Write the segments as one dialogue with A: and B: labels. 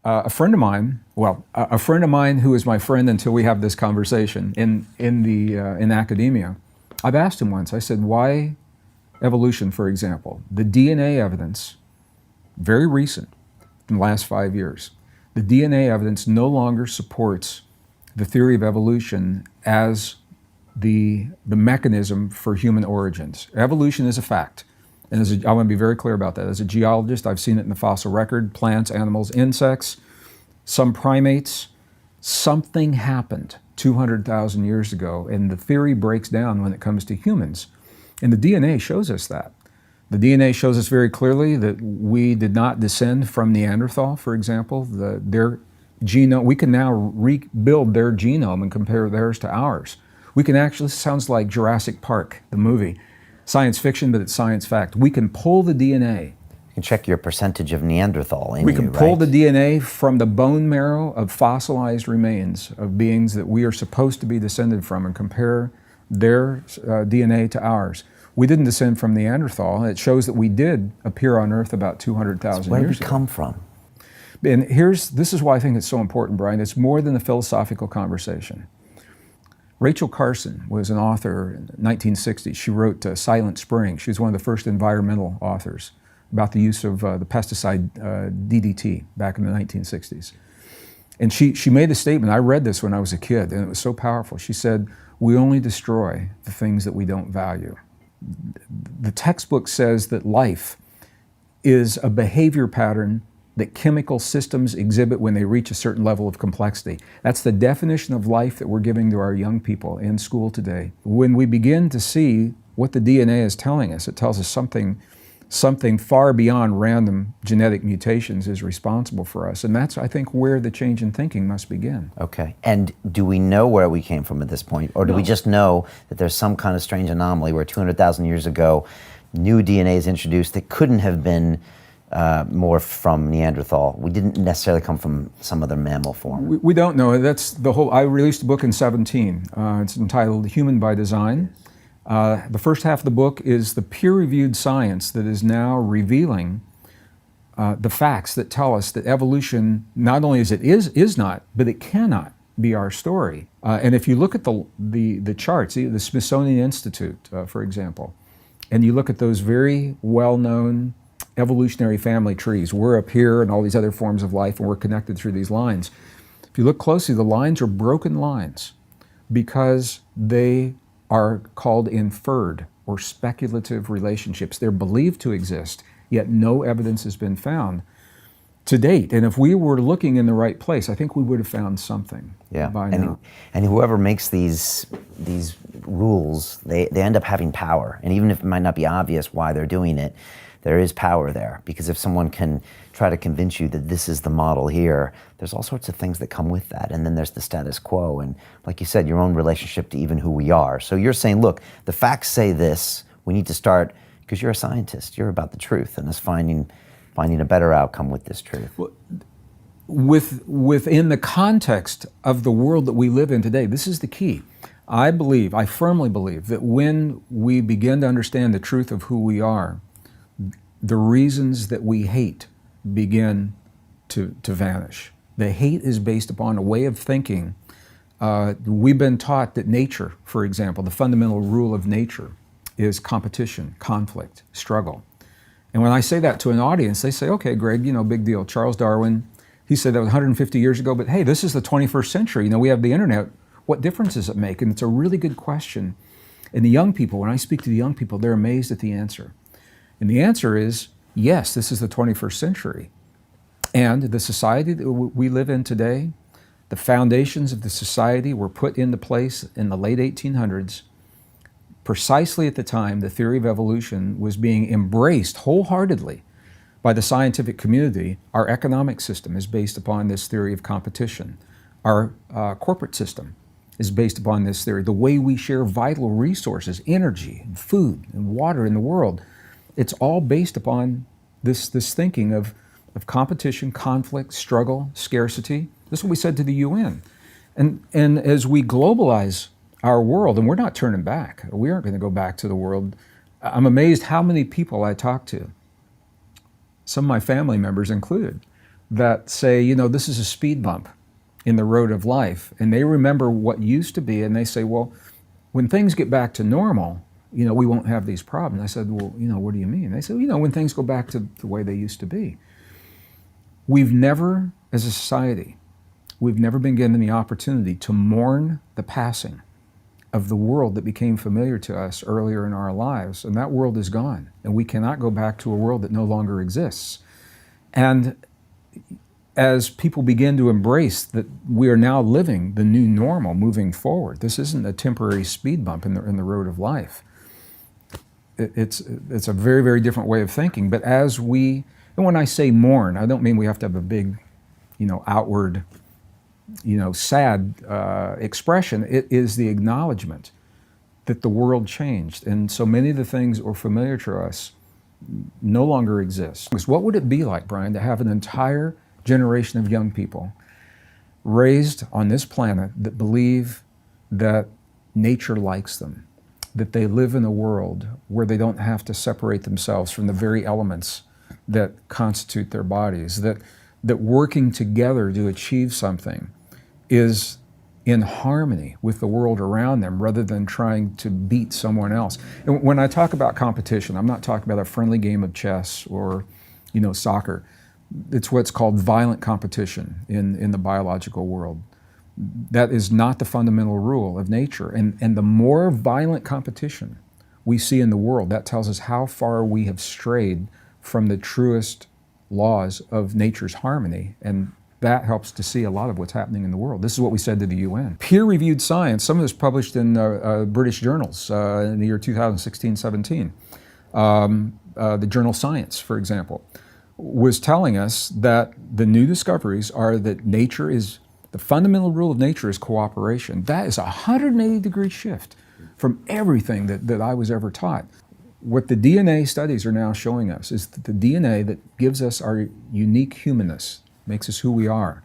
A: A friend of mine, a friend of mine who is my friend until we have this conversation in academia, I've asked him once, I said, why evolution, for example? The DNA evidence, very recent, in the last 5 years, the DNA evidence no longer supports the theory of evolution as the mechanism for human origins. Evolution is a fact. And I want to be very clear about that. As a geologist, I've seen it in the fossil record, plants, animals, insects, some primates. Something happened 200,000 years ago, and the theory breaks down when it comes to humans. And the DNA shows us that. The DNA shows us very clearly that we did not descend from Neanderthal, for example. Their genome, we can now rebuild their genome and compare theirs to ours. We can actually, sounds like Jurassic Park, the movie. Science fiction, but it's science fact. We can pull the DNA.
B: You can check your percentage of Neanderthal in
A: We can
B: you,
A: pull
B: right?
A: the DNA from the bone marrow of fossilized remains of beings that we are supposed to be descended from and compare their DNA to ours. We didn't descend from Neanderthal. It shows that we did appear on Earth about 200,000 years ago.
B: Where did we come from?
A: And this is why I think it's so important, Brian. It's more than a philosophical conversation. Rachel Carson was an author in the 1960s. She wrote Silent Spring. She was one of the first environmental authors about the use of the pesticide DDT back in the 1960s. And she made a statement, I read this when I was a kid, and it was so powerful. She said, we only destroy the things that we don't value. The textbook says that life is a behavior pattern that chemical systems exhibit when they reach a certain level of complexity. That's the definition of life that we're giving to our young people in school today. When we begin to see what the DNA is telling us, it tells us something far beyond random genetic mutations is responsible for us. And that's, I think, where the change in thinking must begin.
B: Okay. And do we know where we came from at this point? Or do we just know that there's some kind of strange anomaly where 200,000 years ago, new DNA is introduced that couldn't have been more from Neanderthal? We didn't necessarily come from some other mammal form.
A: We don't know. That's the whole. I released a book in 2017. It's entitled Human by Design. The first half of the book is the peer-reviewed science that is now revealing the facts that tell us that evolution not only is not, but it cannot be our story. And if you look at the charts, the Smithsonian Institute, for example, and you look at those very well-known evolutionary family trees. We're up here and all these other forms of life, and we're connected through these lines. If you look closely, the lines are broken lines because they are called inferred or speculative relationships. They're believed to exist, yet no evidence has been found to date. And if we were looking in the right place, I think we would have found something by now.
B: And whoever makes these rules, they end up having power. And even if it might not be obvious why they're doing it, there is power there, because if someone can try to convince you that this is the model here, there's all sorts of things that come with that. And then there's the status quo, and like you said, your own relationship to even who we are. So you're saying, look, the facts say this, we need to start, because you're a scientist, you're about the truth, and us finding a better outcome with this truth.
A: Well, within the context of the world that we live in today, this is the key. I firmly believe that when we begin to understand the truth of who we are, the reasons that we hate begin to vanish. The hate is based upon a way of thinking. We've been taught that nature, for example, the fundamental rule of nature is competition, conflict, struggle. And when I say that to an audience, they say, okay, Greg, big deal. Charles Darwin, he said that was 150 years ago, but hey, this is the 21st century. We have the internet. What difference does it make? And it's a really good question. And the young people, when I speak to the young people, they're amazed at the answer. And the answer is, yes, this is the 21st century. And the society that we live in today, the foundations of the society were put into place in the late 1800s, precisely at the time the theory of evolution was being embraced wholeheartedly by the scientific community. Our economic system is based upon this theory of competition. Our corporate system is based upon this theory. The way we share vital resources, energy, and food, and water in the world, it's all based upon this thinking of competition, conflict, struggle, scarcity. This is what we said to the UN. And as we globalize our world, and we're not turning back, we aren't going to go back to the world. I'm amazed how many people I talk to, some of my family members included, that say, you know, this is a speed bump in the road of life, and they remember what used to be, and they say, well, when things get back to normal, you know, we won't have these problems. I said, well, you know, what do you mean? They said, you know, when things go back to the way they used to be. We've never, as a society, we've never been given the opportunity to mourn the passing of the world that became familiar to us earlier in our lives, and that world is gone, and we cannot go back to a world that no longer exists. And as people begin to embrace that we are now living the new normal moving forward, this isn't a temporary speed bump in the road of life. It's a very, very different way of thinking. But as we, and when I say mourn, I don't mean we have to have a big, you know, outward, you know, sad expression. It is the acknowledgement that the world changed, and so many of the things that were familiar to us no longer exist. What would it be like, Brian, to have an entire generation of young people raised on this planet that believe that nature likes them, that they live in a world where they don't have to separate themselves from the very elements that constitute their bodies, that working together to achieve something is in harmony with the world around them rather than trying to beat someone else. And when I talk about competition, I'm not talking about a friendly game of chess or, you know, soccer. It's what's called violent competition in the biological world. That is not the fundamental rule of nature. And the more violent competition we see in the world, that tells us how far we have strayed from the truest laws of nature's harmony. And that helps to see a lot of what's happening in the world. This is what we said to the UN. Peer-reviewed science, some of this published in British journals in the year 2016-17. The journal Science, for example, was telling us that the new discoveries are that nature is, the fundamental rule of nature is cooperation. That is a 180-degree shift from everything that I was ever taught. What the DNA studies are now showing us is that the DNA that gives us our unique humanness, makes us who we are,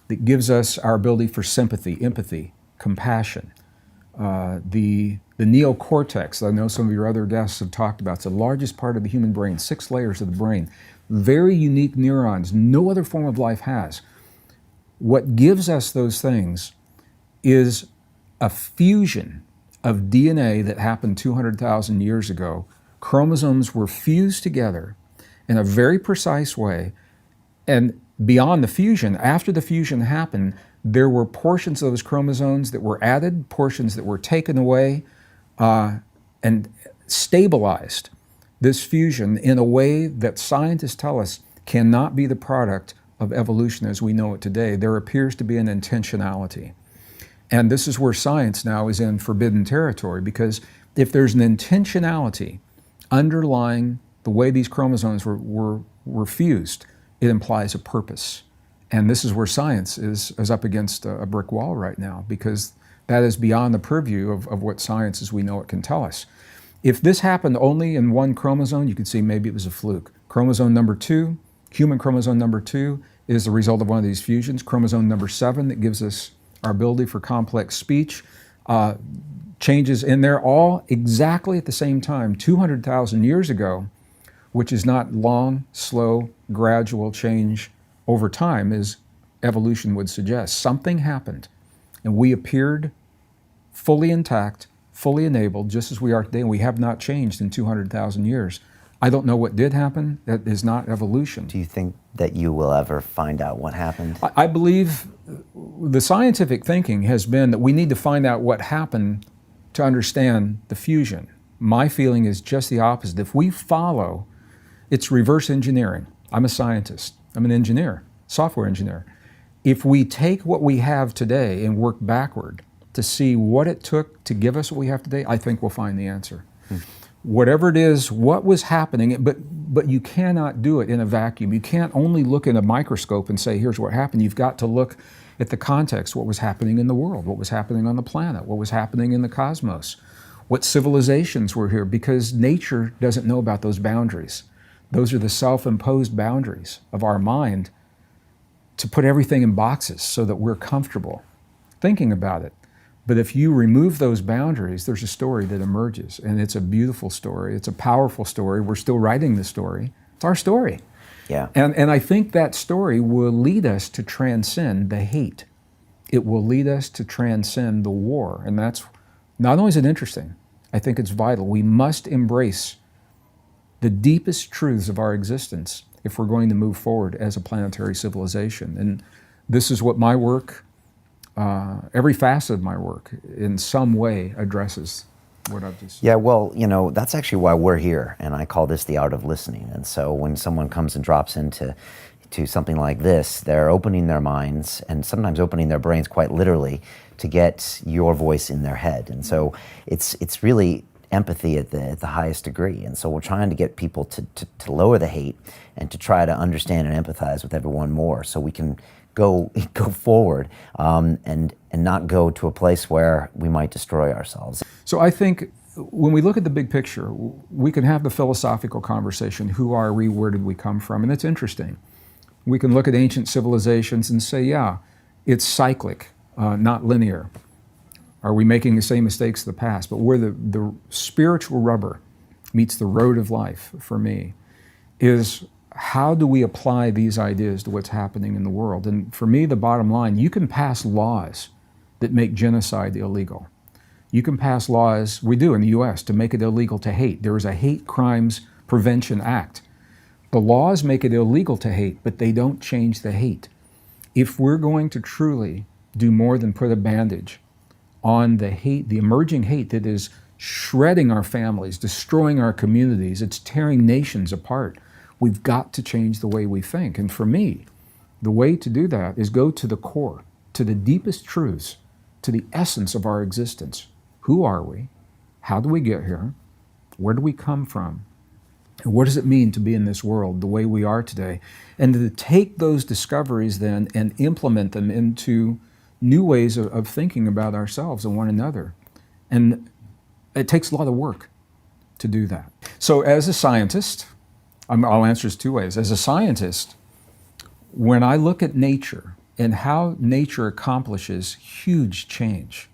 A: that gives us our ability for sympathy, empathy, compassion. The neocortex, I know some of your other guests have talked about, it's the largest part of the human brain, 6 layers of the brain. Very unique neurons, no other form of life has. What gives us those things is a fusion of DNA that happened 200,000 years ago. Chromosomes were fused together in a very precise way, and beyond the fusion, after the fusion happened, there were portions of those chromosomes that were added, portions that were taken away, and stabilized this fusion in a way that scientists tell us cannot be the product of evolution as we know it today. There appears to be an intentionality. And this is where science now is in forbidden territory, because if there's an intentionality underlying the way these chromosomes were fused, it implies a purpose. And this is where science is up against a brick wall right now, because that is beyond the purview of what science as we know it can tell us. If this happened only in one chromosome, you could see maybe it was a fluke. Chromosome number 2, human chromosome number 2, is the result of one of these fusions. Chromosome number 7 that gives us our ability for complex speech, changes in there all exactly at the same time, 200,000 years ago, which is not long, slow, gradual change over time as evolution would suggest. Something happened, and we appeared fully intact, fully enabled, just as we are today, and we have not changed in 200,000 years. I don't know what did happen. That is not evolution.
B: Do you think that you will ever find out what happened?
A: I believe the scientific thinking has been that we need to find out what happened to understand the fusion. My feeling is just the opposite. If we follow, it's reverse engineering. I'm a scientist. I'm an engineer, software engineer. If we take what we have today and work backward to see what it took to give us what we have today, I think we'll find the answer. Whatever it is, what was happening, but you cannot do it in a vacuum. You can't only look in a microscope and say, here's what happened. You've got to look at the context, what was happening in the world, what was happening on the planet, what was happening in the cosmos, what civilizations were here, because nature doesn't know about those boundaries. Those are the self-imposed boundaries of our mind to put everything in boxes so that we're comfortable thinking about it. But if you remove those boundaries, there's a story that emerges, and it's a beautiful story. It's a powerful story. We're still writing the story. It's our story.
B: Yeah.
A: And I think that story will lead us to transcend the hate. It will lead us to transcend the war. And that's, not only is it interesting, I think it's vital. We must embrace the deepest truths of our existence if we're going to move forward as a planetary civilization. And this is what my work, every facet of my work, in some way addresses what I've just said.
B: Yeah, well, that's actually why we're here, and I call this the art of listening. And so when someone comes and drops into something like this, they're opening their minds and sometimes opening their brains quite literally to get your voice in their head. And so it's really empathy at the highest degree. And so we're trying to get people to lower the hate and to try to understand and empathize with everyone more, so we can go forward and not go to a place where we might destroy ourselves.
A: So I think when we look at the big picture, we can have the philosophical conversation, who are we, where did we come from? And it's interesting. We can look at ancient civilizations and say, yeah, it's cyclic, not linear. Are we making the same mistakes of the past? But where the spiritual rubber meets the road of life, for me, is how do we apply these ideas to what's happening in the world? And for me, the bottom line, you can pass laws that make genocide illegal. You can pass laws, we do in the US, to make it illegal to hate. There is a Hate Crimes Prevention Act. The laws make it illegal to hate, but they don't change the hate. If we're going to truly do more than put a bandage on the hate, the emerging hate that is shredding our families, destroying our communities, it's tearing nations apart, we've got to change the way we think. And for me, the way to do that is go to the core, to the deepest truths, to the essence of our existence. Who are we? How do we get here? Where do we come from? And what does it mean to be in this world the way we are today? And to take those discoveries then and implement them into new ways of thinking about ourselves and one another. And it takes a lot of work to do that. So as a scientist, I'll answer this two ways. As a scientist, when I look at nature and how nature accomplishes huge change,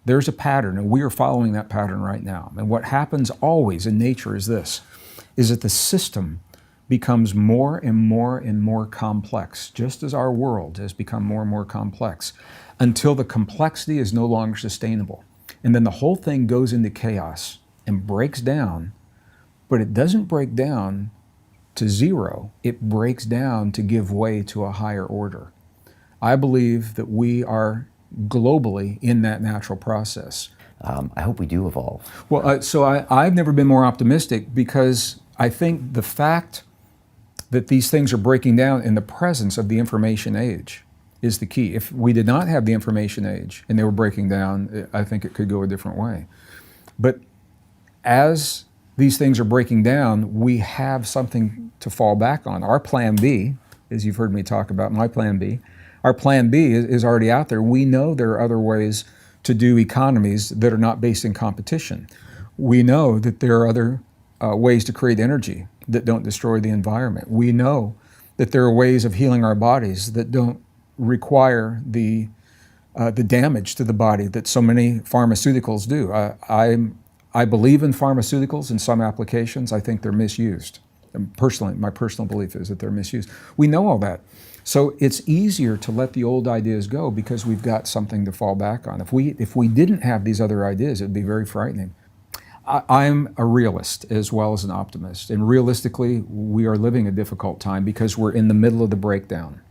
A: there's a pattern, and we are following that pattern right now. And what happens always in nature is this, is that the system becomes more and more and more complex, just as our world has become more and more complex, until the complexity is no longer sustainable. And then the whole thing goes into chaos and breaks down, but it doesn't break down to zero. It breaks down to give way to a higher order. I believe that we are globally in that natural process.
B: I hope we do evolve.
A: Well, I've never been more optimistic, because I think the fact that these things are breaking down in the presence of the information age is the key. If we did not have the information age and they were breaking down, I think it could go a different way. But as these things are breaking down, we have something to fall back on. Our plan B, as you've heard me talk about, my plan B, our plan B is already out there. We know there are other ways to do economies that are not based in competition. We know that there are other ways to create energy that don't destroy the environment. We know that there are ways of healing our bodies that don't require the damage to the body that so many pharmaceuticals do. I believe in pharmaceuticals in some applications. I think they're misused. And personally, my personal belief is that they're misused. We know all that. So it's easier to let the old ideas go because we've got something to fall back on. If we didn't have these other ideas, it'd be very frightening. I'm a realist as well as an optimist. And realistically, we are living a difficult time because we're in the middle of the breakdown.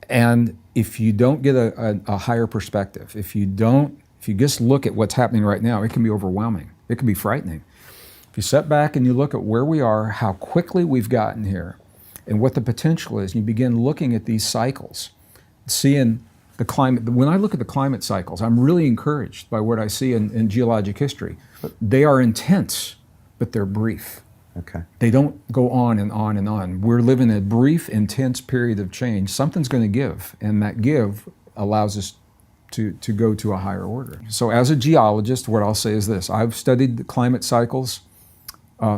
A: And if you don't get a higher perspective, if you just look at what's happening right now, it can be overwhelming. It can be frightening. If you sit back and you look at where we are, how quickly we've gotten here, and what the potential is, and you begin looking at these cycles, seeing the climate. When I look at the climate cycles, I'm really encouraged by what I see in geologic history. They are intense, but they're brief.
B: Okay.
A: They don't go on and on and on. We're living a brief, intense period of change. Something's going to give, and that give allows us to go to a higher order. So as a geologist, what I'll say is this. I've studied the climate cycles.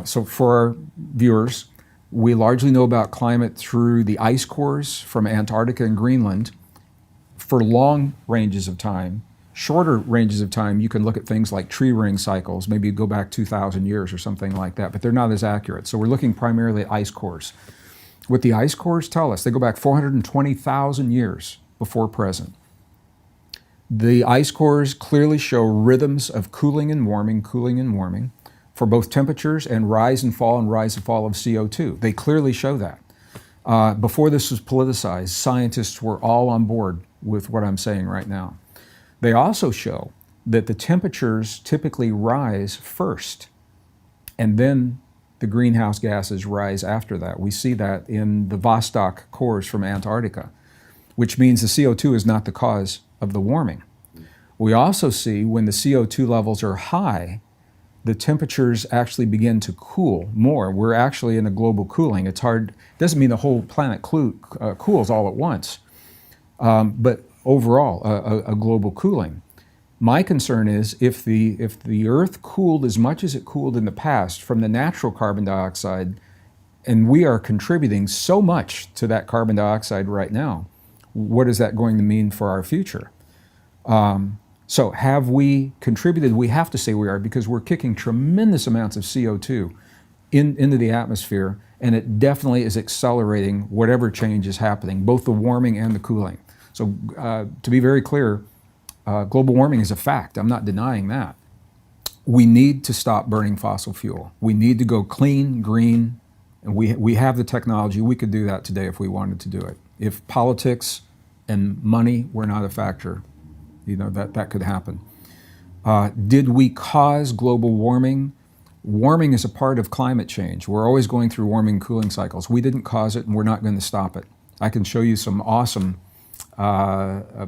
A: So for our viewers, we largely know about climate through the ice cores from Antarctica and Greenland for long ranges of time. Shorter ranges of time, you can look at things like tree ring cycles, maybe go back 2,000 years or something like that, but they're not as accurate. So we're looking primarily at ice cores. What the ice cores tell us, they go back 420,000 years before present. The ice cores clearly show rhythms of cooling and warming for both temperatures and rise and fall of CO2. They clearly show that. Before this was politicized, scientists were all on board with what I'm saying right now. They also show that the temperatures typically rise first, and then the greenhouse gases rise after that. We see that in the Vostok cores from Antarctica, which means the CO2 is not the cause of the warming. We also see when the CO2 levels are high, the temperatures actually begin to cool more. We're actually in a global cooling. It's hard, doesn't mean the whole planet cools all at once, but overall, a global cooling. My concern is if the Earth cooled as much as it cooled in the past from the natural carbon dioxide, and we are contributing so much to that carbon dioxide right now, what is that going to mean for our future? So have we contributed? We have to say we are, because we're kicking tremendous amounts of CO2 into the atmosphere, and it definitely is accelerating whatever change is happening, both the warming and the cooling. So to be very clear, global warming is a fact. I'm not denying that. We need to stop burning fossil fuel. We need to go clean, green, and we have the technology. We could do that today if we wanted to do it. If politics and money were not a factor, that could happen. Did we cause global warming? Warming is a part of climate change. We're always going through warming and cooling cycles. We didn't cause it, and we're not going to stop it. I can show you some awesome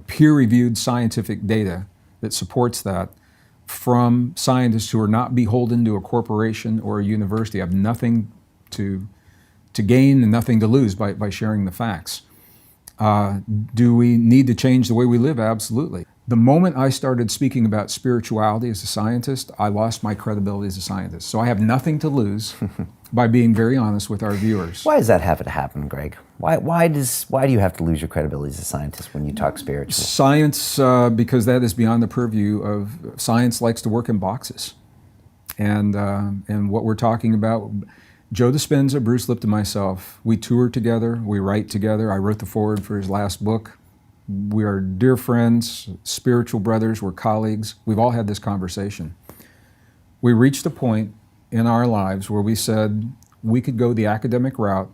A: peer-reviewed scientific data that supports that from scientists who are not beholden to a corporation or a university, have nothing to gain and nothing to lose by sharing the facts. Do we need to change the way we live? Absolutely. The moment I started speaking about spirituality as a scientist, I lost my credibility as a scientist. So I have nothing to lose by being very honest with our viewers.
B: Why does that have to happen, Gregg? Why do you have to lose your credibility as a scientist when you talk spiritual?
A: Science, because that is beyond the purview of science, likes to work in boxes. And what we're talking about, Joe Dispenza, Bruce Lipton, myself, we tour together, we write together. I wrote the foreword for his last book. We are dear friends, spiritual brothers, we're colleagues. We've all had this conversation. We reached a point in our lives where we said we could go the academic route,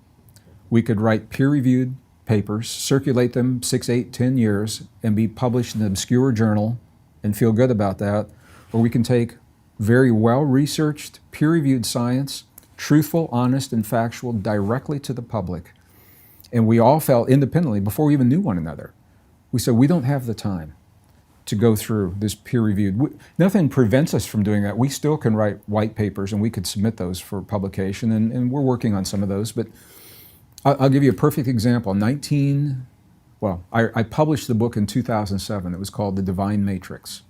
A: we could write peer-reviewed papers, circulate them 6, 8, 10 years, and be published in an obscure journal and feel good about that, or we can take very well-researched, peer-reviewed science, truthful, honest, and factual, directly to the public. And we all felt independently, before we even knew one another, we said, we don't have the time to go through this peer-reviewed. Nothing prevents us from doing that. We still can write white papers, and we could submit those for publication, and we're working on some of those. But I'll give you a perfect example. I published the book in 2007. It was called The Divine Matrix.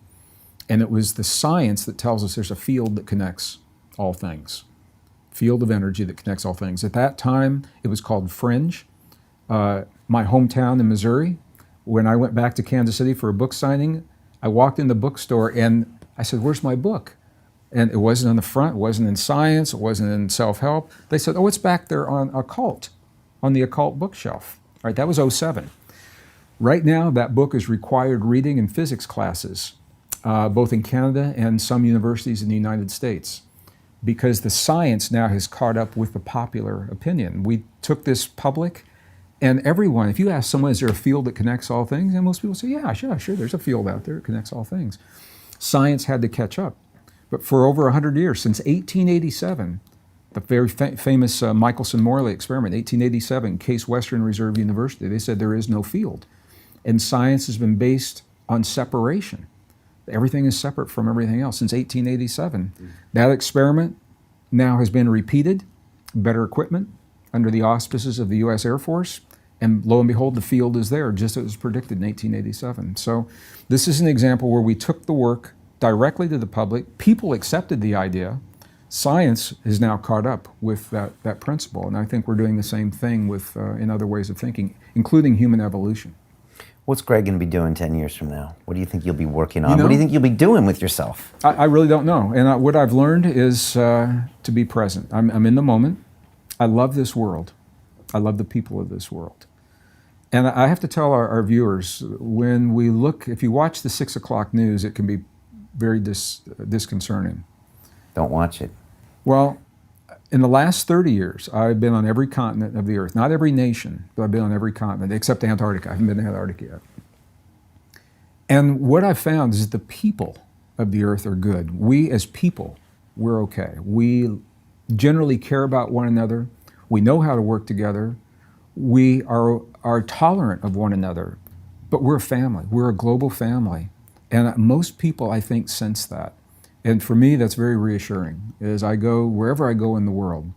A: And it was the science that tells us there's a field that connects all things. Field of energy that connects all things. At that time, it was called Fringe. My hometown in Missouri, when I went back to Kansas City for a book signing, I walked in the bookstore and I said, "Where's my book?" And it wasn't on the front, it wasn't in science, it wasn't in self-help. They said, "Oh, it's back there on occult, on the occult bookshelf." All right, that was 2007. Right now, that book is required reading in physics classes, both in Canada and some universities in the United States, because the science now has caught up with the popular opinion. We took this public, and everyone, if you ask someone, is there a field that connects all things? And most people say, yeah, sure, there's a field out there that connects all things. Science had to catch up. But for over 100 years, since 1887, the very famous Michelson-Morley experiment, 1887, Case Western Reserve University, they said there is no field. And science has been based on separation. Everything is separate from everything else since 1887. That experiment now has been repeated, better equipment, under the auspices of the U.S. Air Force, and lo and behold, the field is there, just as it was predicted in 1887. So this is an example where we took the work directly to the public. People accepted the idea. Science is now caught up with that principle, and I think we're doing the same thing with in other ways of thinking, including human evolution.
B: What's Gregg going to be doing 10 years from now? What do you think you'll be working on? What do you think you'll be doing with yourself?
A: I really don't know. And what I've learned is to be present. I'm in the moment. I love this world. I love the people of this world. And I have to tell our viewers, when we look, if you watch the 6 o'clock news, it can be very disconcerting.
B: Don't watch it.
A: Well, in the last 30 years, I've been on every continent of the earth. Not every nation, but I've been on every continent, except Antarctica. I haven't been to Antarctica yet. And what I've found is the people of the earth are good. We as people, we're okay. We generally care about one another. We know how to work together. We are tolerant of one another. But we're a family. We're a global family. And most people, I think, sense that. And for me, that's very reassuring. As I go, wherever I go in the world,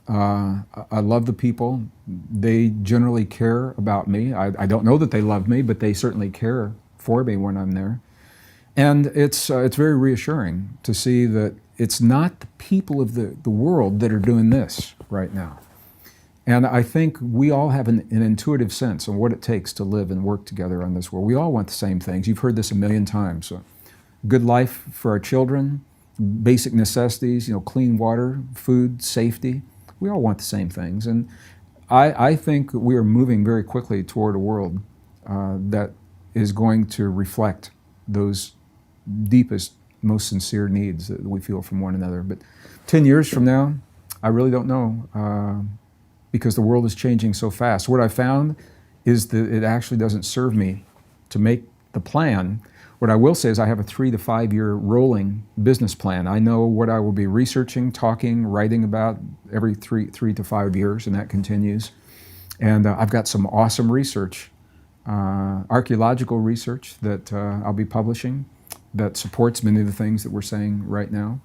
A: I love the people. They generally care about me. I don't know that they love me, but they certainly care for me when I'm there. And it's very reassuring to see that it's not the people of the world that are doing this right now. And I think we all have an intuitive sense of what it takes to live and work together on this world. We all want the same things. You've heard this a million times. So, good life for our children, basic necessities, clean water, food, safety. We all want the same things. And I think we are moving very quickly toward a world that is going to reflect those deepest, most sincere needs that we feel from one another. But 10 years from now, I really don't know, because the world is changing so fast. What I found is that it actually doesn't serve me to make the plan. What I will say is I have a 3 to 5 year rolling business plan. I know what I will be researching, talking, writing about every three to 5 years, and that continues. And I've got some awesome research, archaeological research that I'll be publishing that supports many of the things that we're saying right now.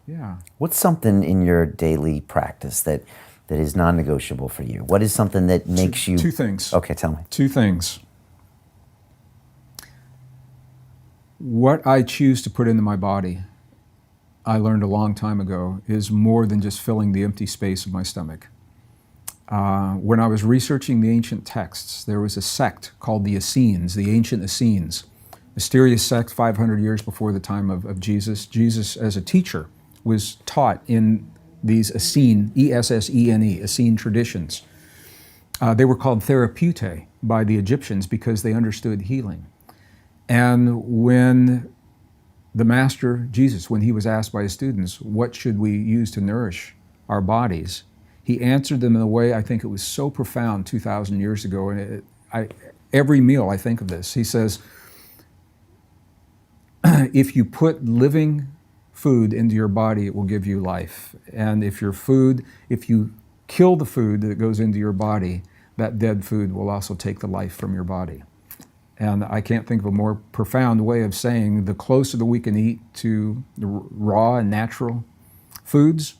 A: Yeah.
B: What's something in your daily practice that is non-negotiable for you? What is something that makes you...
A: Two things.
B: Okay, tell me.
A: Two things. What I choose to put into my body, I learned a long time ago, is more than just filling the empty space of my stomach. When I was researching the ancient texts, there was a sect called the Essenes, the ancient Essenes. Mysterious sect 500 years before the time of Jesus. Jesus, as a teacher, was taught in these Essene, E-S-S-E-N-E, Essene traditions. They were called therapeutae by the Egyptians because they understood healing. And when the Master, Jesus, when he was asked by his students, what should we use to nourish our bodies, he answered them in a way I think it was so profound 2,000 years ago. And every meal I think of this. He says, if you put living food into your body, it will give you life. And if you kill the food that goes into your body, that dead food will also take the life from your body. And I can't think of a more profound way of saying the closer that we can eat to the raw and natural foods,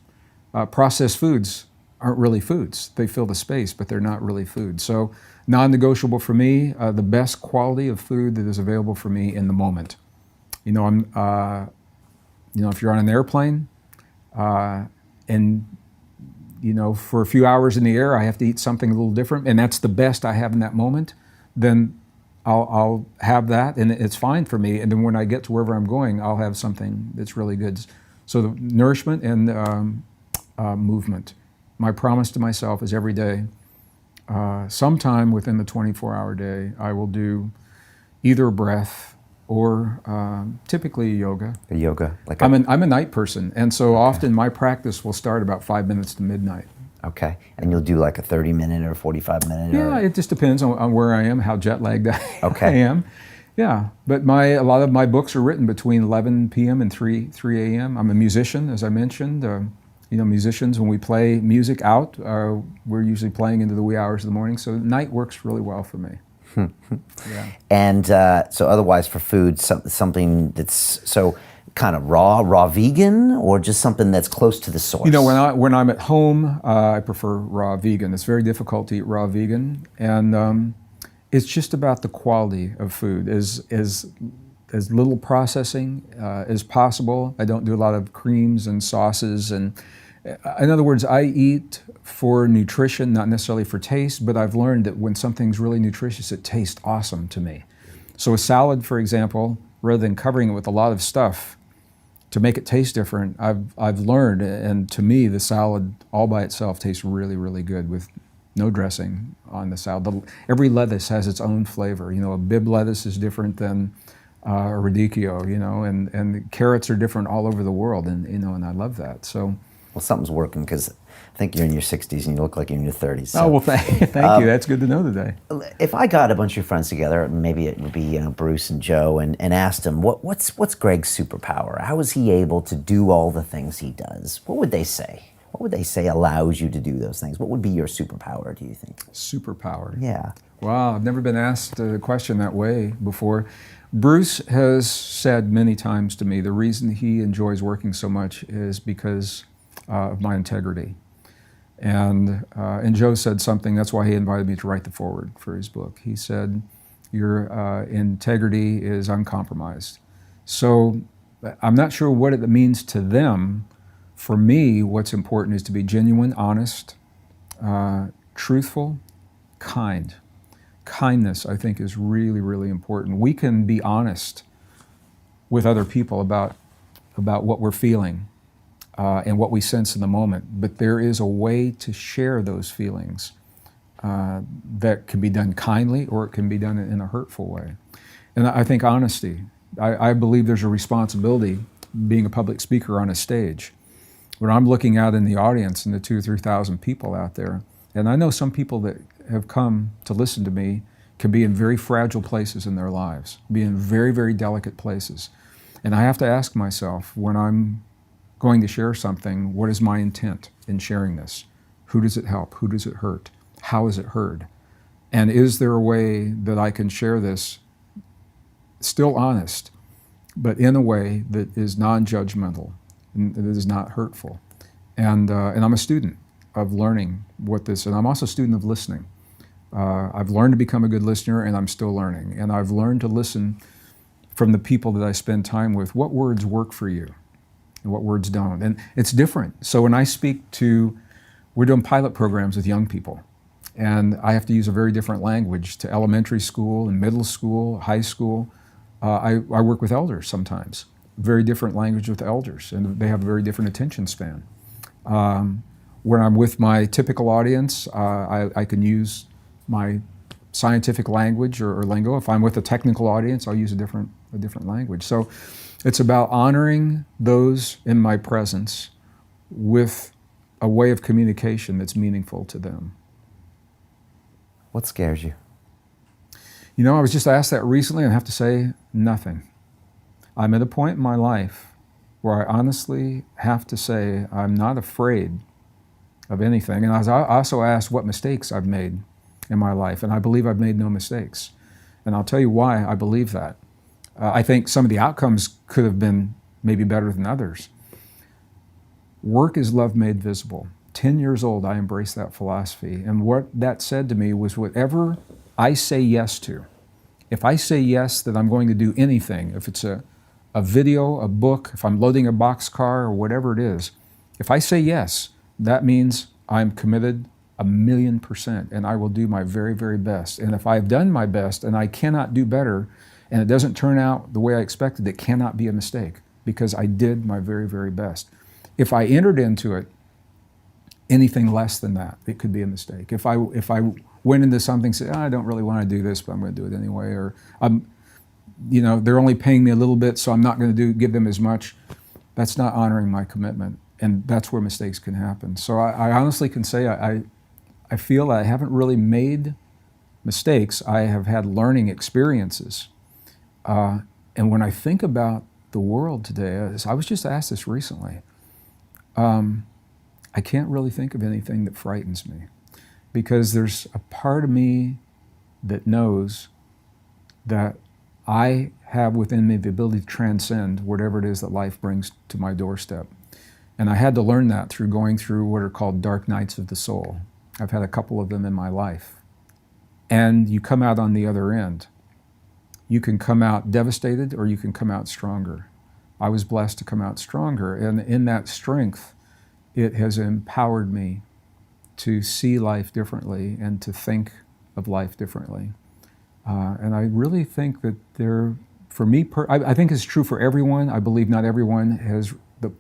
A: processed foods aren't really foods. They fill the space, but they're not really food. So non-negotiable for me, the best quality of food that is available for me in the moment. If you're on an airplane, and for a few hours in the air, I have to eat something a little different, and that's the best I have in that moment, then I'll have that, and it's fine for me. And then when I get to wherever I'm going, I'll have something that's really good. So the nourishment and movement. My promise to myself is every day, sometime within the 24-hour day, I will do either a breath or typically yoga.
B: Yoga.
A: I'm a night person, and so often my practice will start about 5 minutes to midnight.
B: Okay. And you'll do like a 30-minute or 45-minute?
A: Yeah, it just depends on where I am, how jet lagged I am. Yeah, but a lot of my books are written between 11 p.m. and 3 a.m. I'm a musician, as I mentioned. Musicians, when we play music out, we're usually playing into the wee hours of the morning, so night works really well for me. Yeah.
B: And so otherwise for food, something that's so kind of raw vegan, or just something that's close to the source?
A: When I'm at home, I prefer raw vegan. It's very difficult to eat raw vegan, and it's just about the quality of food. As little processing as possible. I don't do a lot of creams and sauces, and in other words, I eat for nutrition, not necessarily for taste, but I've learned that when something's really nutritious, it tastes awesome to me. So a salad, for example, rather than covering it with a lot of stuff to make it taste different, I've learned, and to me, the salad all by itself tastes really, really good with no dressing on the salad. Every lettuce has its own flavor. You know, a Bibb lettuce is different than a radicchio, you know, and carrots are different all over the world, and you know, and I love that. So,
B: well, something's working, because I think you're in your 60s and you look like you're in your 30s. So.
A: oh well, thank you. That's good to know today.
B: If I got a bunch of friends together, maybe it would be, you know, Bruce and Joe, and asked them what's Gregg's superpower? How is he able to do all the things he does? What would they say? What would they say allows you to do those things? What would be your superpower, do you think?
A: Superpower.
B: Yeah.
A: Wow, I've never been asked a question that way before. Bruce has said many times to me the reason he enjoys working so much is because of my integrity. And Joe said something, that's why he invited me to write the foreword for his book. He said, your integrity is uncompromised. So I'm not sure what it means to them. For me, what's important is to be genuine, honest, truthful, kind. Kindness, I think, is really, really important. We can be honest with other people about what we're feeling and what we sense in the moment, but there is a way to share those feelings that can be done kindly, or it can be done in a hurtful way. And I think honesty, I believe there's a responsibility being a public speaker on a stage. When I'm looking out in the audience and the 2,000 or 3,000 people out there, and I know some people that have come to listen to me can be in very fragile places in their lives, be in very, very delicate places. And I have to ask myself, when I'm going to share something, what is my intent in sharing this? Who does it help? Who does it hurt? How is it heard? And is there a way that I can share this still honest, but in a way that is non-judgmental, and that is not hurtful? And I'm a student of learning what this, and I'm also a student of listening. I've learned to become a good listener, and I'm still learning. And I've learned to listen from the people that I spend time with. What words work for you and what words don't? And it's different. So when I speak to, we're doing pilot programs with young people, and I have to use a very different language to elementary school and middle school, high school. I work with elders sometimes. Very different language with elders, and they have a very different attention span. When I'm with my typical audience, I can use my scientific language or lingo. If I'm with a technical audience, I'll use a different language. So it's about honoring those in my presence with a way of communication that's meaningful to them.
B: What scares you?
A: You know, I was just asked that recently, and I have to say, nothing. I'm at a point in my life where I honestly have to say I'm not afraid of anything. And I was also asked what mistakes I've made in my life, and I believe I've made no mistakes. And I'll tell you why I believe that. I think some of the outcomes could have been maybe better than others. Work is love made visible. 10 years old, I embraced that philosophy. And what that said to me was, whatever I say yes to, if I say yes that I'm going to do anything, if it's a video, a book, if I'm loading a boxcar or whatever it is, if I say yes, that means I'm committed 1,000,000%, and I will do my very, very best. And if I've done my best and I cannot do better, and it doesn't turn out the way I expected, it cannot be a mistake, because I did my very, very best. If I entered into it anything less than that, it could be a mistake. If I went into something and said, I don't really want to do this, but I'm going to do it anyway, or they're only paying me a little bit, so I'm not going to give them as much, that's not honoring my commitment. And that's where mistakes can happen. So I honestly can say I feel I haven't really made mistakes. I have had learning experiences. And when I think about the world today, I was just asked this recently, I can't really think of anything that frightens me, because there's a part of me that knows that I have within me the ability to transcend whatever it is that life brings to my doorstep. And I had to learn that through going through what are called dark nights of the soul. I've had a couple of them in my life. And you come out on the other end. You can come out devastated, or you can come out stronger. I was blessed to come out stronger. And in that strength, it has empowered me to see life differently and to think of life differently. And I really think that for me, I think it's true for everyone. I believe not everyone has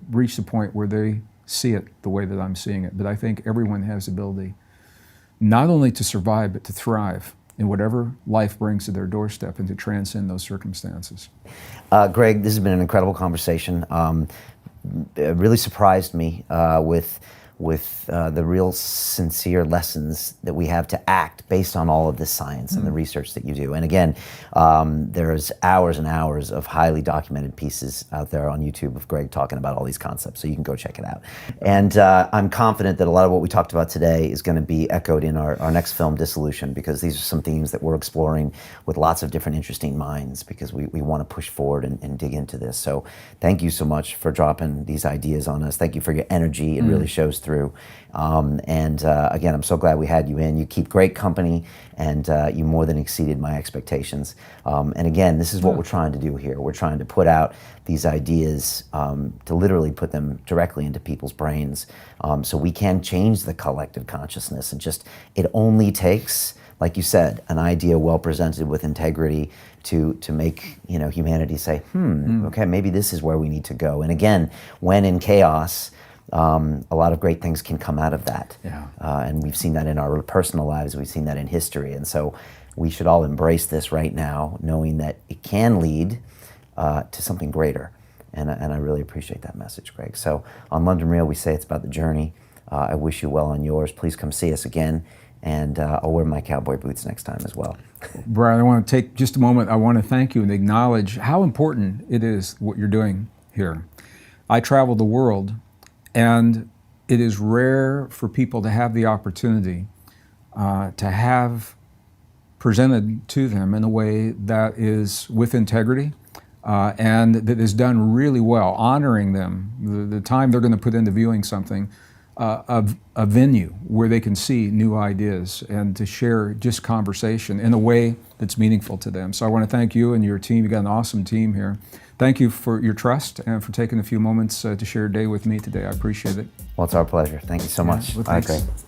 A: reached the point where they see it the way that I'm seeing it. But I think everyone has the ability not only to survive, but to thrive in whatever life brings to their doorstep and to transcend those circumstances.
B: Gregg, this has been an incredible conversation. It really surprised me with the real sincere lessons that we have to act based on all of this science and the research that you do. And again, there's hours and hours of highly documented pieces out there on YouTube of Gregg talking about all these concepts, so you can go check it out. And I'm confident that a lot of what we talked about today is going to be echoed in our next film, Dissolution, because these are some themes that we're exploring with lots of different interesting minds, because we want to push forward and dig into this. So thank you so much for dropping these ideas on us. Thank you for your energy. It really shows through. Again, I'm so glad we had you in. You keep great company, and you more than exceeded my expectations. And again, this is what we're trying to do here. We're trying to put out these ideas, to literally put them directly into people's brains, so we can change the collective consciousness. And it only takes, like you said, an idea well presented with integrity to make humanity say, okay, maybe this is where we need to go. And again, when in chaos, a lot of great things can come out of that.
A: Yeah.
B: And we've seen that in our personal lives, we've seen that in history. And so we should all embrace this right now, knowing that it can lead to something greater. And I really appreciate that message, Gregg. So on London Real, we say it's about the journey. I wish you well on yours. Please come see us again. And I'll wear my cowboy boots next time as well.
A: Brad, I want to take just a moment. I want to thank you and acknowledge how important it is what you're doing here. I travel the world, and it is rare for people to have the opportunity to have presented to them in a way that is with integrity and that is done really well, honoring them, the time they're going to put into viewing something, a venue where they can see new ideas and to share just conversation in a way that's meaningful to them. So I want to thank you and your team. You've got an awesome team here. Thank you for your trust and for taking a few moments to share your day with me today. I appreciate it.
B: Well, it's our pleasure. Thank you so much.
A: Well,
B: All right,
A: thanks.
B: Gregg.